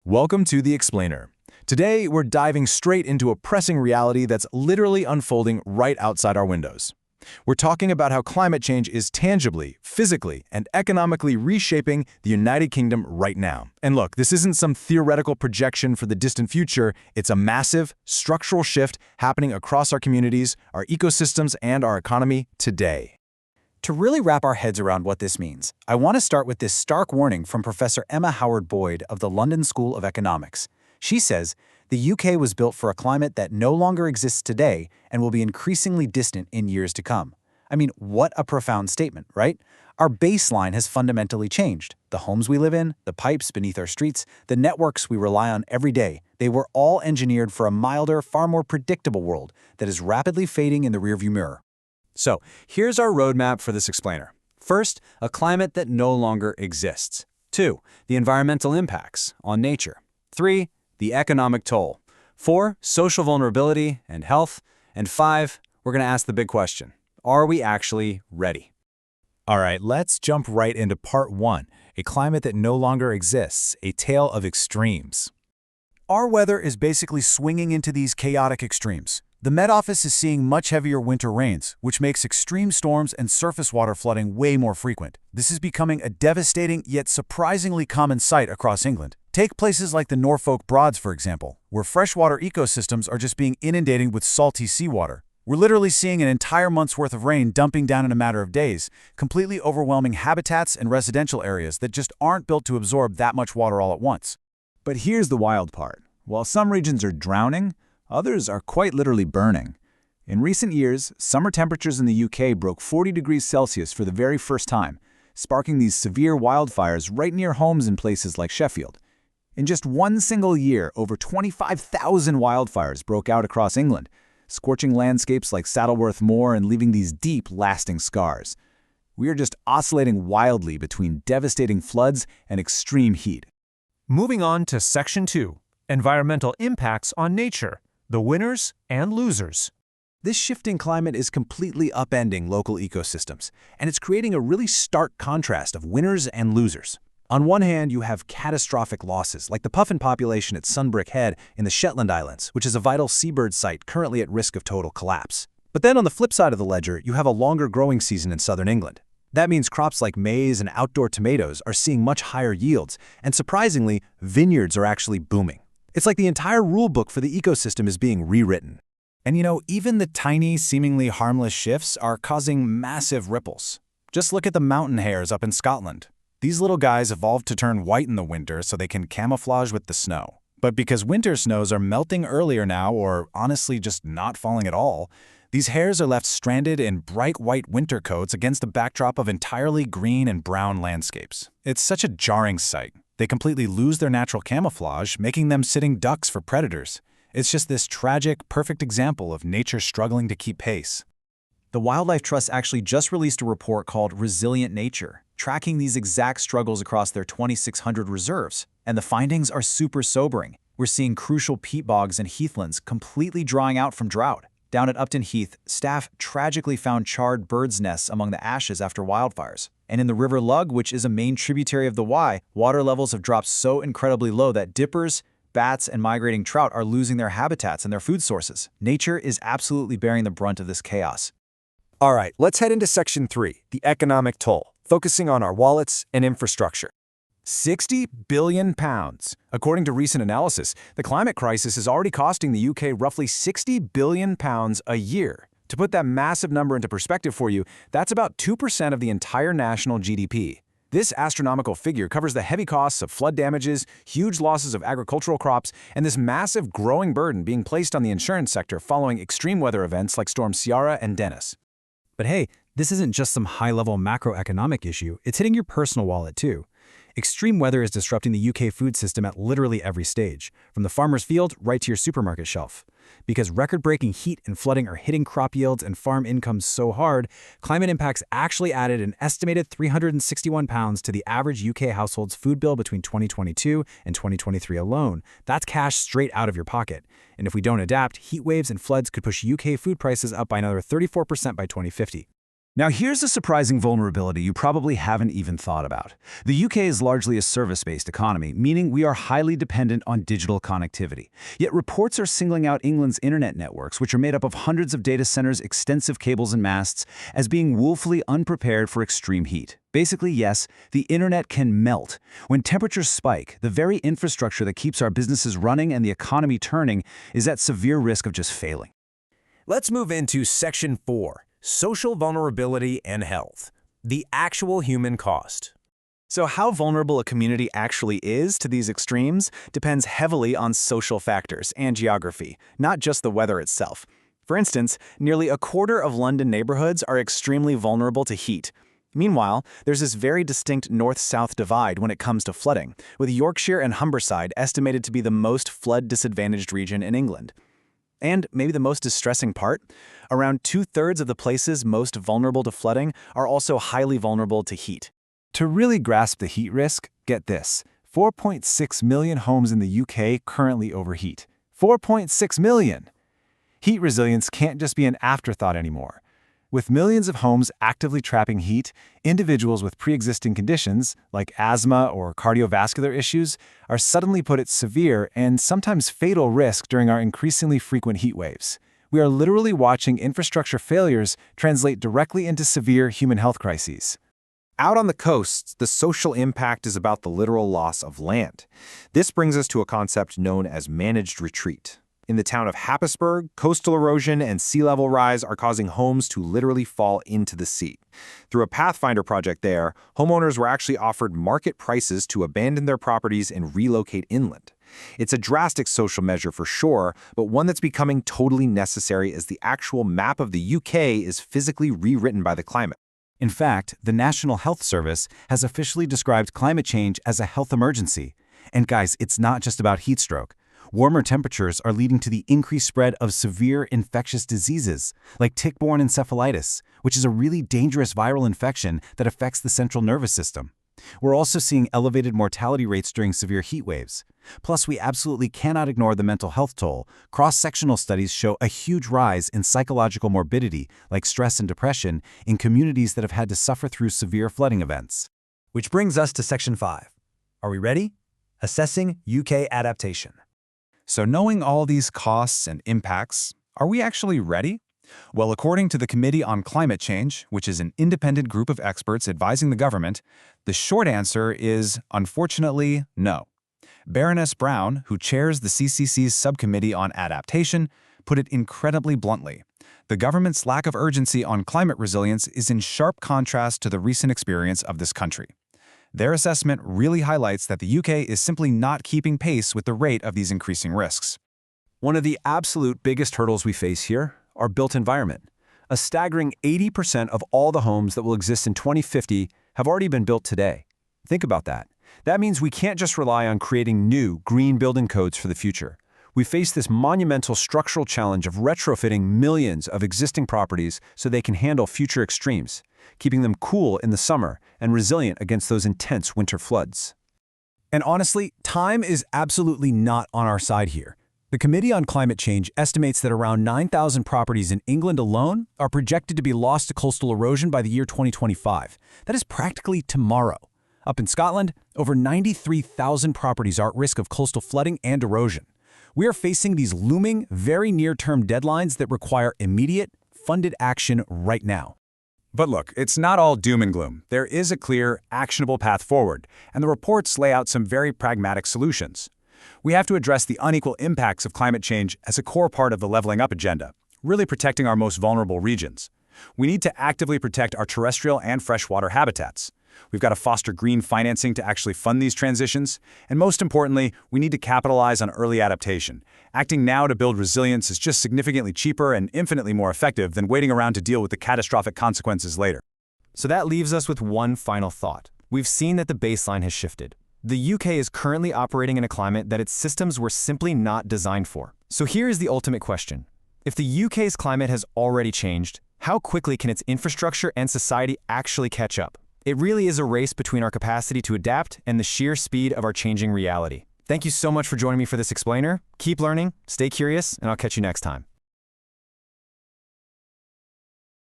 Welcome to The Explainer. Today, we're diving straight into a pressing reality that's literally unfolding right outside our windows. We're talking about how climate change is tangibly, physically, and economically reshaping the United Kingdom right now. And look, this isn't some theoretical projection for the distant future. It's a massive, structural shift happening across our communities, our ecosystems, and our economy today. To really wrap our heads around what this means, I want to start with this stark warning from Professor Emma Howard-Boyd of the London School of Economics. She says, the UK was built for a climate that no longer exists today and will be increasingly distant in years to come. I mean, what a profound statement, right? Our baseline has fundamentally changed. The homes we live in, the pipes beneath our streets, the networks we rely on every day, they were all engineered for a milder, far more predictable world that is rapidly fading in the rearview mirror. So, here's our roadmap for this explainer. First, a climate that no longer exists. 2, the environmental impacts on nature. 3, the economic toll. 4, social vulnerability and health. And 5, we're going to ask the big question. Are we actually ready? All right, let's jump right into part 1, a climate that no longer exists, a tale of extremes. Our weather is basically swinging into these chaotic extremes. The Met Office is seeing much heavier winter rains, which makes extreme storms and surface water flooding way more frequent. This is becoming a devastating yet surprisingly common sight across England. Take places like the Norfolk Broads, for example, where freshwater ecosystems are just being inundated with salty seawater. We're literally seeing an entire month's worth of rain dumping down in a matter of days, completely overwhelming habitats and residential areas that just aren't built to absorb that much water all at once. But here's the wild part. While some regions are drowning, others are quite literally burning. In recent years, summer temperatures in the UK broke 40 degrees Celsius for the very first time, sparking these severe wildfires right near homes in places like Sheffield. In just one single year, over 25,000 wildfires broke out across England, scorching landscapes like Saddleworth Moor and leaving these deep, lasting scars. We are just oscillating wildly between devastating floods and extreme heat. Moving on to Section 2, Environmental Impacts on Nature. The winners and losers. This shifting climate is completely upending local ecosystems, and it's creating a really stark contrast of winners and losers. On one hand, you have catastrophic losses, like the puffin population at Sunbrick Head in the Shetland Islands, which is a vital seabird site currently at risk of total collapse. But then on the flip side of the ledger, you have a longer growing season in southern England. That means crops like maize and outdoor tomatoes are seeing much higher yields, and surprisingly, vineyards are actually booming. It's like the entire rulebook for the ecosystem is being rewritten. And even the tiny, seemingly harmless shifts are causing massive ripples. Just look at the mountain hares up in Scotland. These little guys evolved to turn white in the winter so they can camouflage with the snow. But because winter snows are melting earlier now, or honestly just not falling at all, these hares are left stranded in bright white winter coats against a backdrop of entirely green and brown landscapes. It's such a jarring sight. They completely lose their natural camouflage, making them sitting ducks for predators. It's just this tragic, perfect example of nature struggling to keep pace. The Wildlife Trust actually just released a report called Resilient Nature, tracking these exact struggles across their 2,600 reserves. And the findings are super sobering. We're seeing crucial peat bogs and heathlands completely drying out from drought. Down at Upton Heath, staff tragically found charred birds' nests among the ashes after wildfires. And in the River Lug, which is a main tributary of the Wye, water levels have dropped so incredibly low that dippers, bats, and migrating trout are losing their habitats and their food sources. Nature is absolutely bearing the brunt of this chaos. All right, let's head into Section 3, the economic toll, focusing on our wallets and infrastructure. £60 billion. According to recent analysis, the climate crisis is already costing the UK roughly £60 billion a year. To put that massive number into perspective for you, that's about 2% of the entire national GDP. This astronomical figure covers the heavy costs of flood damages, huge losses of agricultural crops, and this massive growing burden being placed on the insurance sector following extreme weather events like Storm Ciara and Dennis. But hey, this isn't just some high-level macroeconomic issue, it's hitting your personal wallet too. Extreme weather is disrupting the UK food system at literally every stage, from the farmer's field right to your supermarket shelf. Because record-breaking heat and flooding are hitting crop yields and farm incomes so hard, climate impacts actually added an estimated £361 to the average UK household's food bill between 2022 and 2023 alone. That's cash straight out of your pocket. And if we don't adapt, heat waves and floods could push UK food prices up by another 34% by 2050. Now here's a surprising vulnerability you probably haven't even thought about. The UK is largely a service-based economy, meaning we are highly dependent on digital connectivity. Yet reports are singling out England's internet networks, which are made up of hundreds of data centers, extensive cables and masts, as being woefully unprepared for extreme heat. Basically, yes, the internet can melt. When temperatures spike, the very infrastructure that keeps our businesses running and the economy turning is at severe risk of just failing. Let's move into Section 4, Social Vulnerability and Health, the actual human cost. So how vulnerable a community actually is to these extremes depends heavily on social factors and geography, not just the weather itself. For instance, nearly a quarter of London neighborhoods are extremely vulnerable to heat. Meanwhile, there's this very distinct north-south divide when it comes to flooding, with Yorkshire and Humberside estimated to be the most flood-disadvantaged region in England. And maybe the most distressing part, around 2/3 of the places most vulnerable to flooding are also highly vulnerable to heat. To really grasp the heat risk, get this. 4.6 million homes in the UK currently overheat. 4.6 million! Heat resilience can't just be an afterthought anymore. With millions of homes actively trapping heat, individuals with pre-existing conditions, like asthma or cardiovascular issues, are suddenly put at severe and sometimes fatal risk during our increasingly frequent heat waves. We are literally watching infrastructure failures translate directly into severe human health crises. Out on the coasts, the social impact is about the literal loss of land. This brings us to a concept known as managed retreat. In the town of Happisburgh, coastal erosion and sea level rise are causing homes to literally fall into the sea. Through a Pathfinder project there, homeowners were actually offered market prices to abandon their properties and relocate inland. It's a drastic social measure for sure, but one that's becoming totally necessary as the actual map of the UK is physically rewritten by the climate. In fact, the National Health Service has officially described climate change as a health emergency. And guys, it's not just about heat stroke. Warmer temperatures are leading to the increased spread of severe infectious diseases, like tick-borne encephalitis, which is a really dangerous viral infection that affects the central nervous system. We're also seeing elevated mortality rates during severe heat waves. Plus, we absolutely cannot ignore the mental health toll. Cross-sectional studies show a huge rise in psychological morbidity, like stress and depression, in communities that have had to suffer through severe flooding events. Which brings us to Section 5. Are we ready? Assessing UK adaptation. So knowing all these costs and impacts, are we actually ready? Well, according to the Committee on Climate Change, which is an independent group of experts advising the government, the short answer is, unfortunately, no. Baroness Brown, who chairs the CCC's Subcommittee on Adaptation, put it incredibly bluntly. The government's lack of urgency on climate resilience is in sharp contrast to the recent experience of this country. Their assessment really highlights that the UK is simply not keeping pace with the rate of these increasing risks. One of the absolute biggest hurdles we face here, our built environment. A staggering 80% of all the homes that will exist in 2050 have already been built today. Think about that. That means we can't just rely on creating new green building codes for the future. We face this monumental structural challenge of retrofitting millions of existing properties so they can handle future extremes, keeping them cool in the summer and resilient against those intense winter floods. And honestly, time is absolutely not on our side here. The Committee on Climate Change estimates that around 9,000 properties in England alone are projected to be lost to coastal erosion by the year 2025. That is practically tomorrow. Up in Scotland, over 93,000 properties are at risk of coastal flooding and erosion. We are facing these looming, very near-term deadlines that require immediate, funded action right now. But look, it's not all doom and gloom. There is a clear, actionable path forward, and the reports lay out some very pragmatic solutions. We have to address the unequal impacts of climate change as a core part of the leveling up agenda, really protecting our most vulnerable regions. We need to actively protect our terrestrial and freshwater habitats. We've got to foster green financing to actually fund these transitions. And most importantly, we need to capitalize on early adaptation. Acting now to build resilience is just significantly cheaper and infinitely more effective than waiting around to deal with the catastrophic consequences later. So that leaves us with one final thought. We've seen that the baseline has shifted. The UK is currently operating in a climate that its systems were simply not designed for. So here is the ultimate question. If the UK's climate has already changed, how quickly can its infrastructure and society actually catch up? It really is a race between our capacity to adapt and the sheer speed of our changing reality. Thank you so much for joining me for this explainer. Keep learning, stay curious, and I'll catch you next time.